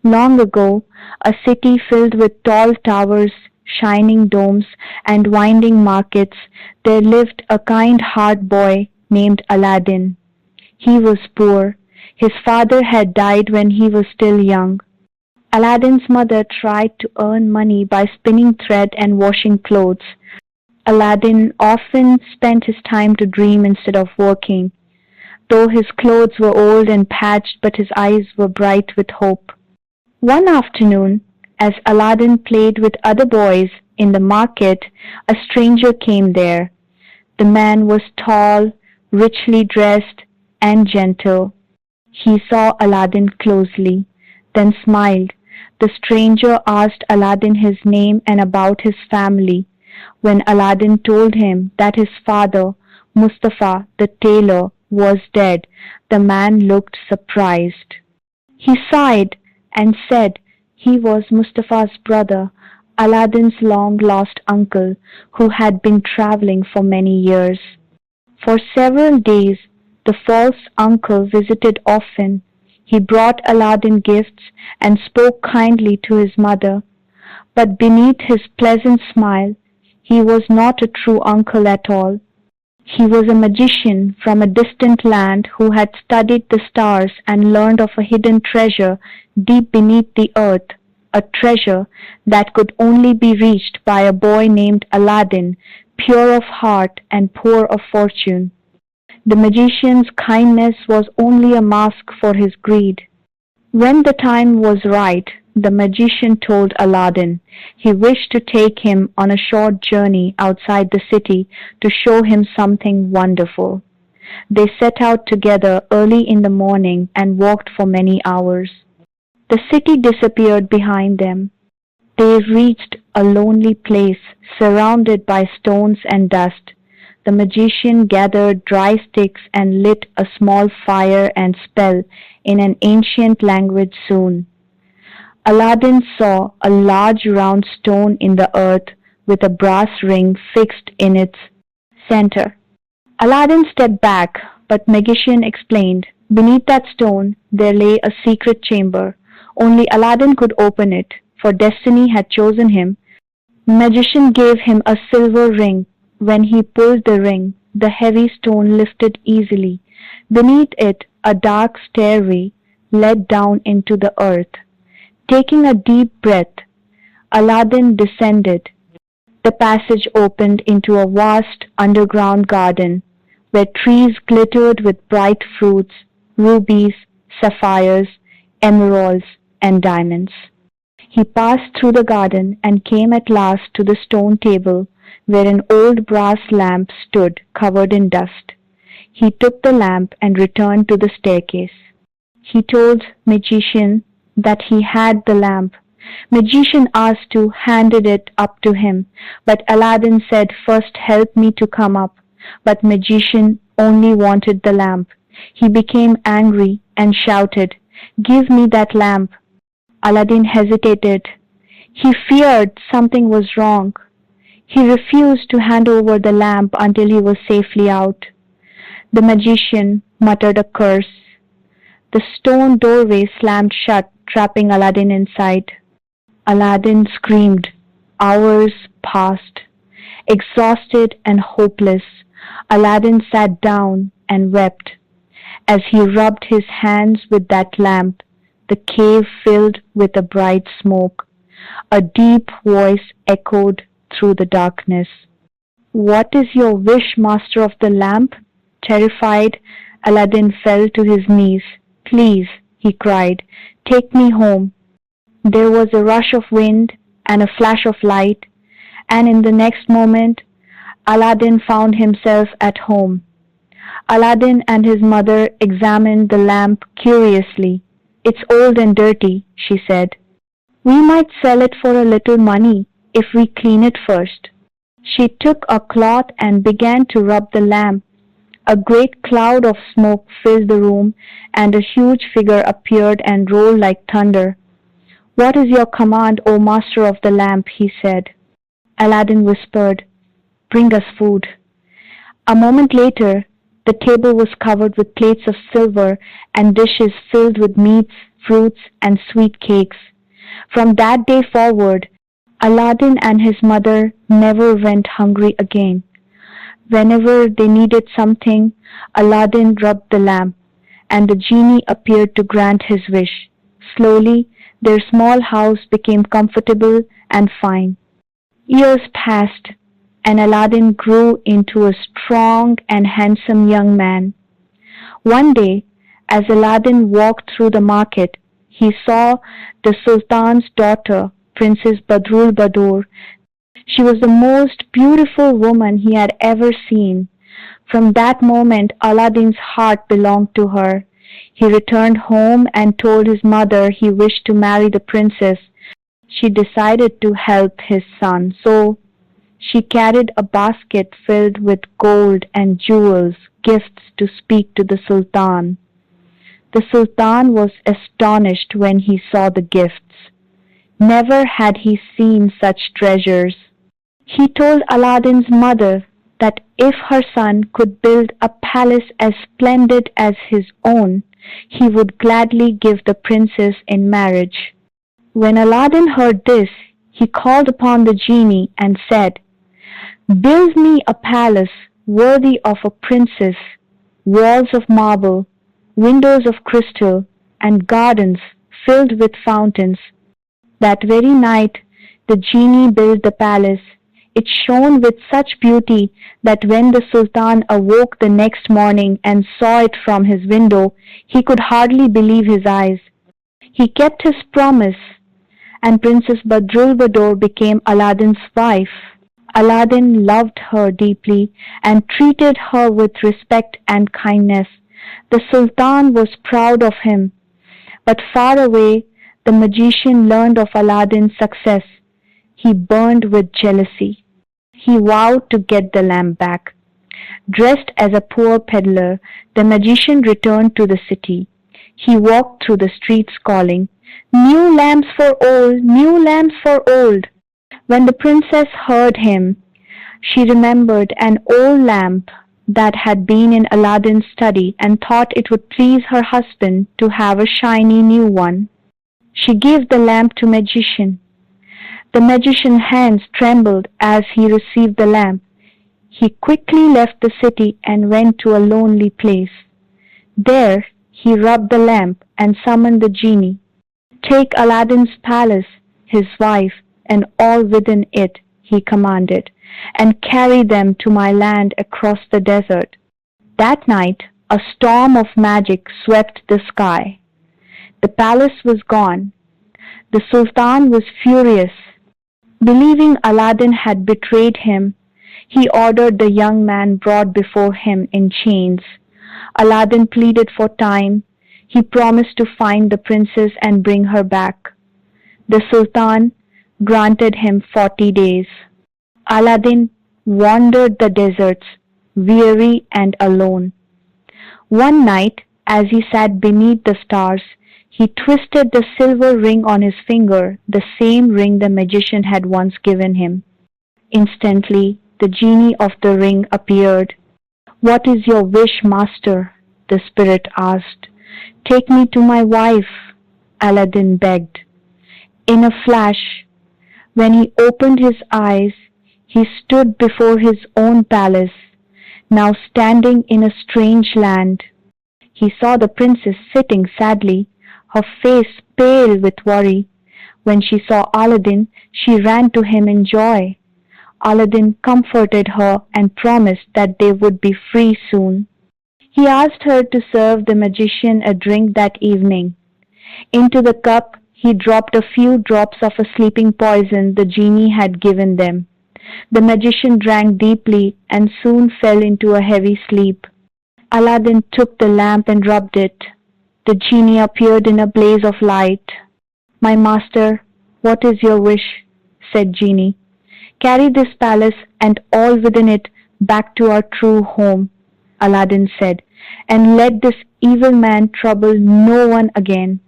Long ago, a city filled with tall towers, shining domes, and winding markets, there lived a kind-hearted boy named Aladdin. He was poor. His father had died when he was still young. Aladdin's mother tried to earn money by spinning thread and washing clothes. Aladdin often spent his time to dream instead of working, though his clothes were old and patched, but his eyes were bright with hope. One afternoon, as Aladdin played with other boys in the market, a stranger came there. The man was tall, richly dressed, and gentle. He saw Aladdin closely, then smiled. The stranger asked Aladdin his name and about his family. When Aladdin told him that his father, Mustafa the tailor, was dead, the man looked surprised. He sighed and said he was Mustafa's brother, Aladdin's long-lost uncle, who had been traveling for many years. For several days, the false uncle visited often. He brought Aladdin gifts and spoke kindly to his mother. But beneath his pleasant smile, he was not a true uncle at all. He was a magician from a distant land who had studied the stars and learned of a hidden treasure deep beneath the earth, a treasure that could only be reached by a boy named Aladdin, pure of heart and poor of fortune. The magician's kindness was only a mask for his greed. When the time was right, the magician told Aladdin he wished to take him on a short journey outside the city to show him something wonderful. They set out together early in the morning and walked for many hours. The city disappeared behind them. They reached a lonely place surrounded by stones and dust. The magician gathered dry sticks and lit a small fire and spell in an ancient language soon. Aladdin saw a large round stone in the earth with a brass ring fixed in its center. Aladdin stepped back, but magician explained, beneath that stone there lay a secret chamber. Only Aladdin could open it, for destiny had chosen him. Magician gave him a silver ring. When he pulled the ring, the heavy stone lifted easily. Beneath it, a dark stairway led down into the earth. Taking a deep breath, Aladdin descended. The passage opened into a vast underground garden where trees glittered with bright fruits, rubies, sapphires, emeralds, and diamonds. He passed through the garden and came at last to the stone table where an old brass lamp stood covered in dust. He took the lamp and returned to the staircase. He told magician that he had the lamp. Magician asked to handed it up to him, but Aladdin said, "First help me to come up." But magician only wanted the lamp. He became angry and shouted, "Give me that lamp." Aladdin hesitated. He feared something was wrong. He refused to hand over the lamp until he was safely out. The magician muttered a curse. The stone doorway slammed shut, trapping Aladdin inside. Aladdin screamed. Hours passed. Exhausted and hopeless, Aladdin sat down and wept. As he rubbed his hands with that lamp, the cave filled with a bright smoke. A deep voice echoed through the darkness. "What is your wish, master of the lamp?" Terrified, Aladdin fell to his knees. "Please," he cried, "take me home." There was a rush of wind and a flash of light, and in the next moment, Aladdin found himself at home. Aladdin and his mother examined the lamp curiously. "It's old and dirty," she said. "We might sell it for a little money if we clean it first." She took a cloth and began to rub the lamp. A great cloud of smoke filled the room, and a huge figure appeared and rolled like thunder. "What is your command, O master of the lamp?" he said. Aladdin whispered, "Bring us food." A moment later, the table was covered with plates of silver and dishes filled with meats, fruits, and sweet cakes. From that day forward, Aladdin and his mother never went hungry again. Whenever they needed something, Aladdin rubbed the lamp, and the genie appeared to grant his wish. Slowly, their small house became comfortable and fine. Years passed, and Aladdin grew into a strong and handsome young man. One day, as Aladdin walked through the market, he saw the Sultan's daughter, Princess Badrul Badur. She was the most beautiful woman he had ever seen. From that moment, Aladdin's heart belonged to her. He returned home and told his mother he wished to marry the princess. She decided to help his son, so she carried a basket filled with gold and jewels, gifts to speak to the Sultan. The Sultan was astonished when he saw the gifts. Never had he seen such treasures. He told Aladdin's mother that if her son could build a palace as splendid as his own, he would gladly give the princess in marriage. When Aladdin heard this, he called upon the genie and said, "Build me a palace worthy of a princess, walls of marble, windows of crystal, and gardens filled with fountains." That very night, the genie built the palace. It shone with such beauty that when the Sultan awoke the next morning and saw it from his window, he could hardly believe his eyes. He kept his promise, and Princess Badrul Badur became Aladdin's wife. Aladdin loved her deeply and treated her with respect and kindness. The Sultan was proud of him, but far away, the magician learned of Aladdin's success. He burned with jealousy. He vowed to get the lamp back. Dressed as a poor peddler, the magician returned to the city. He walked through the streets calling, "New lamps for old, new lamps for old." When the princess heard him, she remembered an old lamp that had been in Aladdin's study and thought it would please her husband to have a shiny new one. She gave the lamp to magician. The magician's hands trembled as he received the lamp. He quickly left the city and went to a lonely place. There he rubbed the lamp and summoned the genie. "Take Aladdin's palace, his wife, and all within it," he commanded, "and carry them to my land across the desert." That night, a storm of magic swept the sky. The palace was gone. The Sultan was furious. Believing Aladdin had betrayed him, he ordered the young man brought before him in chains. Aladdin pleaded for time. He promised to find the princess and bring her back. The Sultan granted him 40 days. Aladdin wandered the deserts, weary and alone. One night, as he sat beneath the stars, he twisted the silver ring on his finger, the same ring the magician had once given him. Instantly, the genie of the ring appeared. "What is your wish, master?" the spirit asked. "Take me to my wife," Aladdin begged. In a flash, when he opened his eyes, he stood before his own palace, now standing in a strange land. He saw the princess sitting sadly, her face pale with worry. When she saw Aladdin, she ran to him in joy. Aladdin comforted her and promised that they would be free soon. He asked her to serve the magician a drink that evening. Into the cup, he dropped a few drops of a sleeping poison the genie had given them. The magician drank deeply and soon fell into a heavy sleep. Aladdin took the lamp and rubbed it. The genie appeared in a blaze of light. "My master, what is your wish?" said genie. "Carry this palace and all within it back to our true home," Aladdin said, "and let this evil man trouble no one again."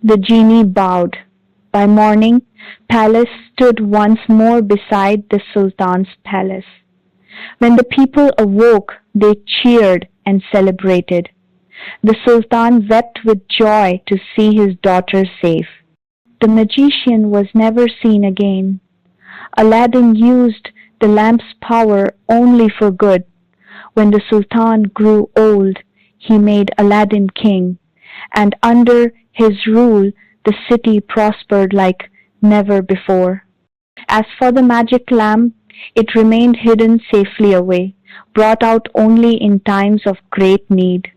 The genie bowed. By morning, palace stood once more beside the Sultan's palace. When the people awoke, they cheered and celebrated. The Sultan wept with joy to see his daughter safe. The magician was never seen again. Aladdin used the lamp's power only for good. When the Sultan grew old, he made Aladdin king, and under his rule the city prospered like never before. As for the magic lamp, it remained hidden safely away, brought out only in times of great need.